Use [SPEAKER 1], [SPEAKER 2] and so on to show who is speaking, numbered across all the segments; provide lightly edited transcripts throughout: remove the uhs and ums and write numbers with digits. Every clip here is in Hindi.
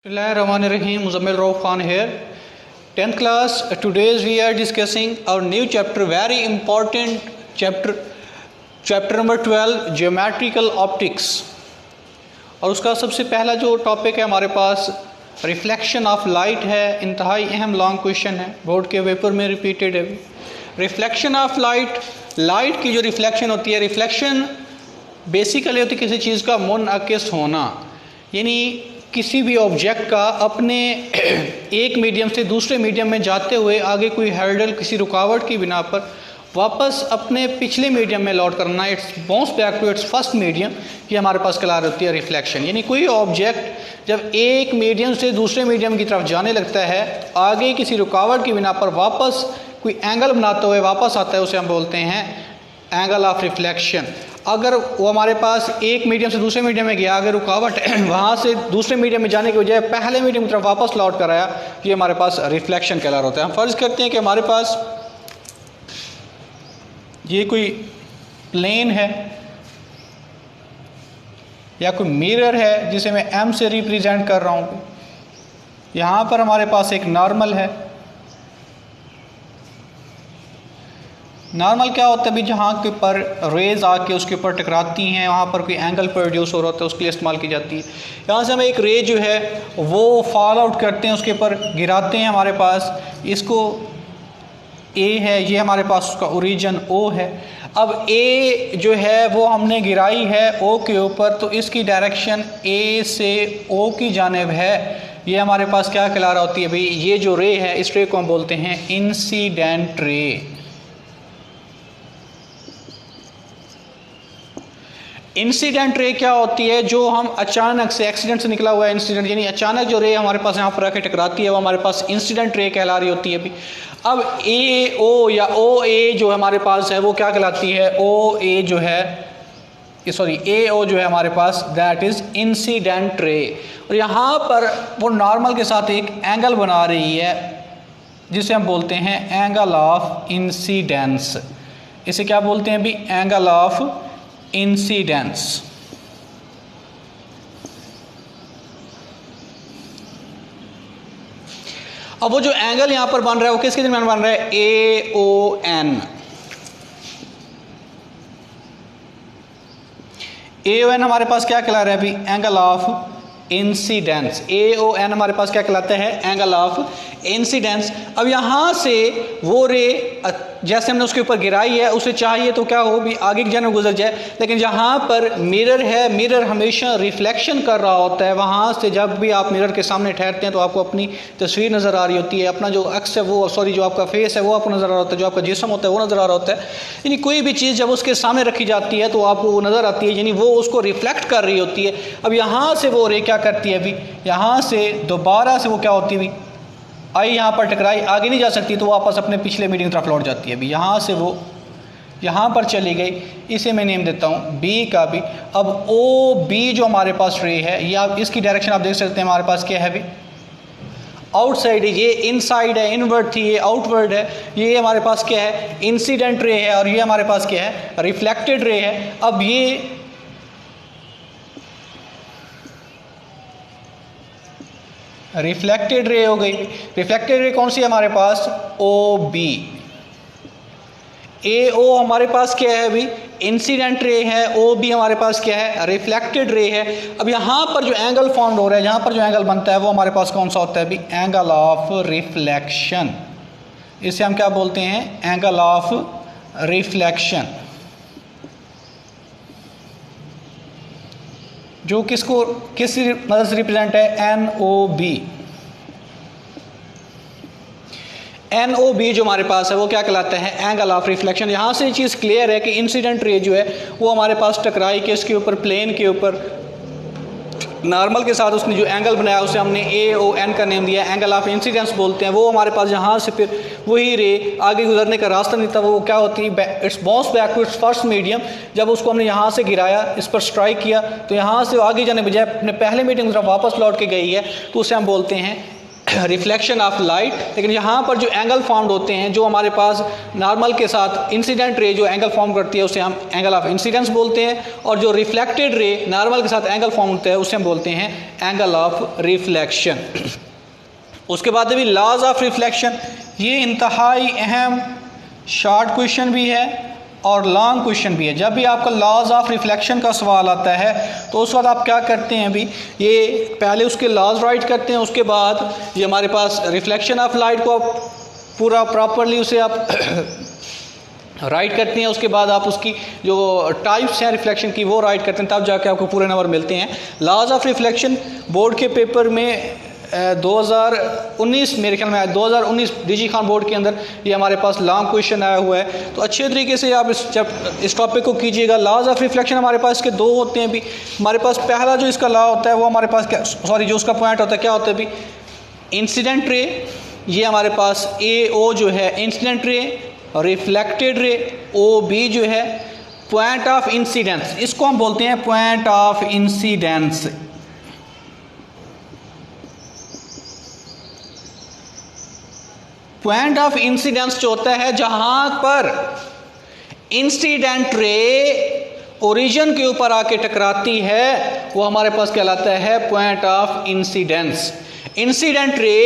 [SPEAKER 1] Bismillahirrahmanirrahim. Muzammil Rauf Khan here. 10th class. Today we are discussing our new chapter, very important chapter, chapter number 12, geometrical optics. और उसका सबसे पहला जो टॉपिक है हमारे पास रिफ्लेक्शन ऑफ लाइट है. इंतहाई अहम लॉन्ग क्वेश्चन है, बोर्ड के पेपर में रिपीटेड है. रिफ्लेक्शन ऑफ लाइट, लाइट की जो रिफ्लेक्शन होती है, रिफ्लेक्शन बेसिकली होती है किसी चीज़ का मुनअक्स होना, यानी किसी भी ऑब्जेक्ट का अपने एक मीडियम से दूसरे मीडियम में जाते हुए आगे कोई हर्डल, किसी रुकावट की बिना पर वापस अपने पिछले मीडियम में लौट करना, it's bounce back to its first medium. ये हमारे पास कहला होती है रिफ्लेक्शन. यानी कोई ऑब्जेक्ट जब एक मीडियम से दूसरे मीडियम की तरफ जाने लगता है, आगे किसी रुकावट की बिना पर वापस कोई एंगल बनाते हुए वापस आता है, उसे हम बोलते हैं एंगल ऑफ रिफ्लेक्शन. अगर वो हमारे पास एक मीडियम से दूसरे मीडियम में गया, अगर रुकावट वहाँ से दूसरे मीडियम में जाने की बजाय पहले मीडियम की तरफ वापस लौट कर आया, ये हमारे पास रिफ्लेक्शन कहला होता है. हम फर्ज करते हैं कि हमारे पास ये कोई प्लेन है या कोई मिरर है जिसे मैं एम से रिप्रेजेंट कर रहा हूँ. यहाँ पर हमारे पास एक नॉर्मल है. नॉर्मल क्या होता है भी, जहाँ के पर रेज आके उसके ऊपर टकराती हैं, वहाँ पर कोई एंगल प्रोड्यूस हो रहा होता है, उसके लिए इस्तेमाल की जाती है. यहाँ से हम एक रे जो है वो फॉल आउट करते हैं, उसके ऊपर गिराते हैं. हमारे पास इसको ए है, ये हमारे पास उसका ओरिजिन ओ है. अब ए जो है वो हमने गिराई है ओ के ऊपर, तो इसकी डायरेक्शन ए से ओ की जानिब है. ये हमारे पास क्या कहला रहा होती है भाई, ये जो रे है इस रे को हम बोलते हैं इंसिडेंट रे. इंसिडेंट रे क्या होती है, जो हम अचानक से एक्सीडेंट से निकला हुआ है इंसिडेंट, यानी अचानक जो रे हमारे पास यहाँ पर आके टकराती है वो हमारे पास इंसिडेंट रे कहला रही होती है भी. अब ए ओ या ओ ए जो हमारे पास है वो क्या कहलाती है, ओ ए जो है, सॉरी ए ओ जो है हमारे पास, दैट इज़ इंसिडेंट रे. और यहाँ पर वो नॉर्मल के साथ एक एंगल बना रही है जिसे हम बोलते हैं एंगल ऑफ इंसिडेंस. इसे क्या बोलते हैं भी, एंगल ऑफ इंसिडेंस. अब वो जो एंगल यहां पर बन रहा है वो किसके दरमियान बन रहा है, ए ओ एन. ए ओ एन हमारे पास क्या कहला रहा है अभी, angle of incidence. A O N हमारे पास क्या कहलाता है, एंगल ऑफ इंसिडेंस. अब यहाँ से वो रे जैसे हमने उसके ऊपर गिराई है, उसे चाहिए तो क्या हो भी आगे की जानब गुजर जाए, लेकिन जहाँ पर मिरर है, मिरर हमेशा रिफ्लेक्शन कर रहा होता है. वहाँ से जब भी आप मिरर के सामने ठहरते हैं तो आपको अपनी तस्वीर नज़र आ रही होती है, अपना जो अक्स है वो, सॉरी जो आपका फेस है वो आपको नज़र आ रहा होता है, जो आपका जिस्म होता है वो नज़र आ रहा होता है. यानी कोई भी चीज़ जब उसके सामने रखी जाती है तो आपको वो नज़र आती है, यानी वो उसको रिफ्लेक्ट कर रही होती है. अब यहाँ से वो रे क्या करती है अभी, यहाँ से दोबारा से वो क्या होती है, आई यहाँ पर टकराई, आगे नहीं जा सकती, तो वापस अपने पिछले मीडियम की तरफ लौट जाती है. अभी यहाँ से वो यहाँ पर चली गई, इसे मैं नेम देता हूँ बी का भी. अब ओ बी जो हमारे पास रे है, ये आप इसकी डायरेक्शन आप देख सकते हैं हमारे पास क्या है अभी, आउटसाइड है. ये इनसाइड है, इनवर्ड थी, ये आउटवर्ड है. ये हमारे पास क्या है, इंसिडेंट रे है, और ये हमारे पास क्या है, रिफ्लेक्टेड रे है. अब ये रिफ्लेक्टेड रे हो गई. रिफ्लेक्टेड रे कौन सी है हमारे पास, ओ बी. ए ओ हमारे पास क्या है अभी, इंसिडेंट रे है. ओ बी हमारे पास क्या है, रिफ्लेक्टेड रे है. अब यहाँ पर जो एंगल फॉर्म हो रहा है, यहाँ पर जो एंगल बनता है वो हमारे पास कौन सा होता है अभी, एंगल ऑफ रिफ्लेक्शन. इसे हम क्या बोलते हैं, एंगल ऑफ रिफ्लेक्शन, जो किसको किस मदद से रिप्रेजेंट है, N O B. N O B जो हमारे पास है वो क्या कहलाता है, एंगल ऑफ रिफ्लेक्शन. यहाँ से ये चीज़ क्लियर है कि इंसिडेंट रे जो है वो हमारे पास टकराई के इसके ऊपर, प्लेन के ऊपर नॉर्मल के साथ, उसने जो एंगल बनाया उसे हमने ए ओ एन का नेम दिया, एंगल ऑफ इंसिडेंस बोलते हैं. वो हमारे पास यहाँ से फिर वही रे आगे गुजरने का रास्ता नहीं था, वो क्या होती है, it's bounce back to its first medium. जब उसको हमने यहाँ से गिराया, इस पर स्ट्राइक किया, तो यहाँ से आगे जाने बजाय अपने पहले मीडियम की तरफ वापस लौट के गई है, तो उसे हम बोलते हैं रिफ्लेक्शन ऑफ लाइट, लेकिन यहाँ पर जो एंगल फॉर्म्ड होते हैं, जो हमारे पास नॉर्मल के साथ इंसिडेंट रे जो एंगल फॉर्म करती है उसे हम एंगल ऑफ इंसिडेंस बोलते हैं, और जो रिफ्लेक्टेड रे नॉर्मल के साथ एंगल फॉर्म होता है उसे हम बोलते हैं एंगल ऑफ रिफ्लेक्शन। उसके बाद अभी लॉज ऑफ रिफ्लेक्शन, ये इंतहाई अहम शॉर्ट क्वेश्चन भी है और लॉन्ग क्वेश्चन भी है। जब भी आपका लॉज ऑफ रिफ्लेक्शन का सवाल आता है तो उस वक्त आप क्या करते हैं, अभी ये पहले उसके लॉज राइट करते हैं, उसके बाद ये हमारे पास रिफ्लेक्शन ऑफ लाइट को आप पूरा प्रॉपरली उसे आप राइट करते हैं, उसके बाद आप उसकी जो टाइप्स हैं रिफ्लेक्शन की वो राइट करते हैं, तब जाके आपको पूरे नंबर मिलते हैं। लॉज ऑफ रिफ्लेक्शन बोर्ड के पेपर में 2019 मेरे ख्याल में 2019 डीजी खान बोर्ड के अंदर ये हमारे पास लॉन्ग क्वेश्चन आया हुआ है, तो अच्छे तरीके से आप इस टॉपिक को कीजिएगा। लॉज ऑफ रिफ्लेक्शन हमारे पास इसके दो होते हैं भी। हमारे पास पहला जो इसका लॉ होता है वो हमारे पास जो उसका पॉइंट होता है क्या होता है भी, इंसिडेंट रे, ये हमारे पास AO जो है incident ray, reflected ray OB जो है पॉइंट ऑफ इंसिडेंस, इसको हम बोलते हैं point of incidence. Point of incidence जो होता है जहां पर इंसिडेंट रे ओरिजिन के ऊपर आके टकराती है वो हमारे पास कहलाता है point of incidence. Incident ray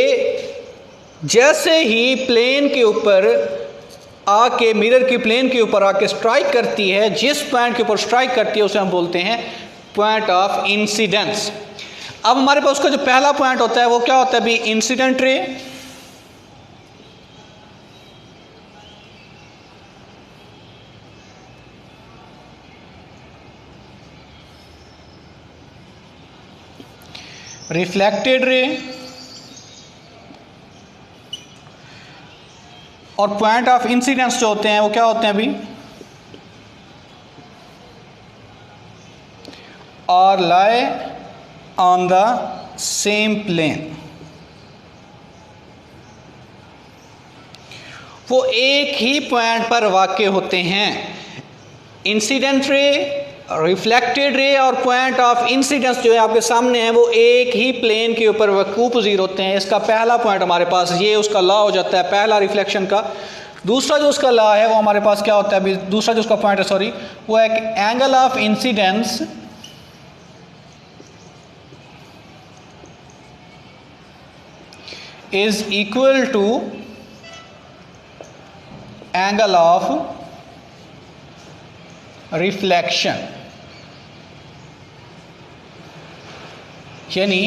[SPEAKER 1] जैसे ही प्लेन के ऊपर आके मिरर की प्लेन के ऊपर आके स्ट्राइक करती है, जिस पॉइंट के ऊपर स्ट्राइक करती है उसे हम बोलते हैं पॉइंट ऑफ इंसिडेंस। अब हमारे पास उसका जो पहला पॉइंट होता है वो क्या होता है भी, इंसिडेंट रे, रिफ्लेक्टेड रे और पॉइंट ऑफ इंसिडेंस जो होते हैं वो क्या होते हैं अभी, और lie on the same plane. वो एक ही पॉइंट पर वाक़े होते हैं। इंसिडेंट रे, रिफ्लेक्टेड रे और पॉइंट ऑफ इंसिडेंस जो है आपके सामने है वो एक ही प्लेन के ऊपर वकूफ़ पज़ीर होते हैं। इसका पहला पॉइंट हमारे पास ये उसका लॉ हो जाता है पहला रिफ्लेक्शन का। दूसरा जो उसका लॉ है वो हमारे पास क्या होता है अभी, दूसरा जो उसका पॉइंट है सॉरी, वो एक angle of incidence is equal to angle of reflection, यानी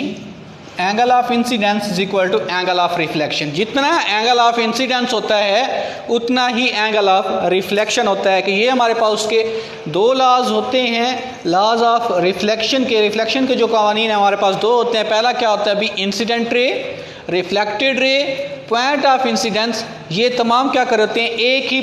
[SPEAKER 1] angle of incidence is equal to angle of reflection. जितना एंगल ऑफ इंसिडेंस होता है उतना ही एंगल ऑफ रिफ्लेक्शन होता है। कि ये हमारे पास उसके दो लॉज होते हैं, लॉज ऑफ रिफ्लेक्शन के जो कवानीन है हमारे पास दो होते हैं। पहला क्या होता है अभी, incident ray, reflected ray, point of incidence, ये तमाम क्या कर रहे होते हैं, एक ही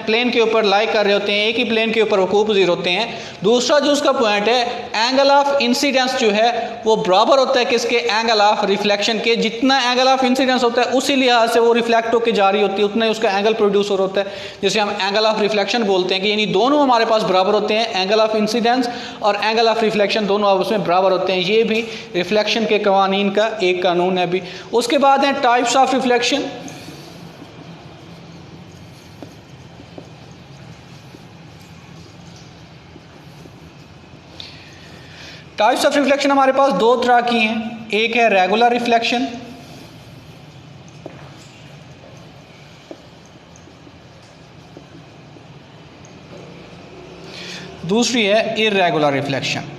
[SPEAKER 1] प्लेन के ऊपर लाई कर रहे होते हैं, एक ही प्लेन के ऊपर वकूफ़ पज़ीर होते हैं। दूसरा जो उसका पॉइंट है एंगल ऑफ इंसिडेंस जो है वो बराबर होता है किसके, एंगल ऑफ रिफ्लेक्शन के। जितना एंगल ऑफ इंसिडेंस होता है उसी लिहाज से वो रिफ्लेक्ट होकर जा रही होती है, उतना ही उसका एंगल प्रोड्यूस हो होता है, जिसे हम एंगल ऑफ रिफ्लेक्शन बोलते हैं। कि यानी दोनों हमारे पास बराबर होते हैं, एंगल ऑफ इंसिडेंस और एंगल ऑफ रिफ्लेक्शन दोनों आपस में बराबर होते हैं। ये भी रिफ्लेक्शन के कवानीन का एक कानून है भी। उसके बाद है types of reflection. Types of reflection हमारे पास दो तरह की हैं, एक है रेगुलर रिफ्लेक्शन, दूसरी है इर्रेगुलर रिफ्लेक्शन।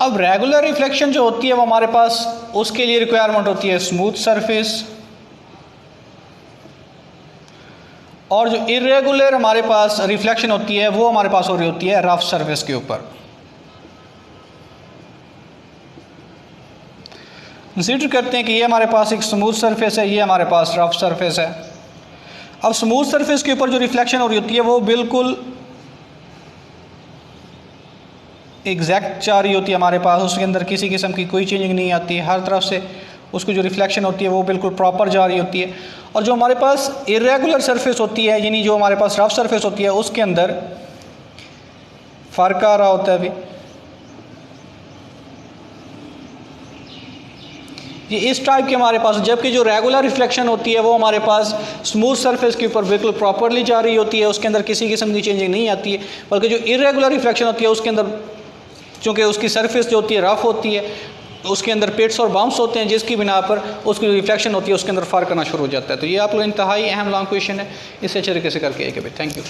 [SPEAKER 1] अब रेगुलर रिफ्लेक्शन जो होती है वो हमारे पास उसके लिए रिक्वायरमेंट होती है स्मूथ सरफेस, और जो इरेगुलर हमारे पास रिफ्लेक्शन होती है वो हमारे पास हो रही होती है रफ सरफेस के ऊपर। कंसीडर करते हैं कि ये हमारे पास एक स्मूथ सरफेस है, ये हमारे पास रफ सरफेस है। अब स्मूथ सरफेस के ऊपर जो रिफ्लेक्शन हो रही होती है वो बिल्कुल एग्जैक्ट जा रही होती है हमारे पास, उसके अंदर किसी किस्म की कोई चेंजिंग नहीं आती, हर तरफ से उसकी जो रिफ्लेक्शन होती है वो बिल्कुल प्रॉपर जा रही होती है। और जो हमारे पास इरेगुलर सरफेस होती है, यानी जो हमारे पास रफ सरफेस होती है, उसके अंदर फ़र्क आ रहा होता है। अभी ये इस टाइप के हमारे पास, जबकि जो रेगुलर रिफ्लेक्शन होती है वो हमारे पास स्मूथ सरफेस के ऊपर बिल्कुल प्रॉपरली जा रही होती है, उसके अंदर किसी किस्म की चेंजिंग नहीं आती है। बल्कि जो इरेगुलर रिफ्लेक्शन होती है उसके अंदर, चूँकि उसकी सरफेस जो होती है रफ होती है, उसके अंदर पिट्स और बम्प्स होते हैं, जिसकी बिना पर उसकी रिफ्लेक्शन होती है उसके अंदर फ़र्क करना शुरू हो जाता है। तो ये आप लोग इंतहाई अहम लॉन्ग क्वेश्चन है, इसे अच्छे तरीके से करके एक। Thank you.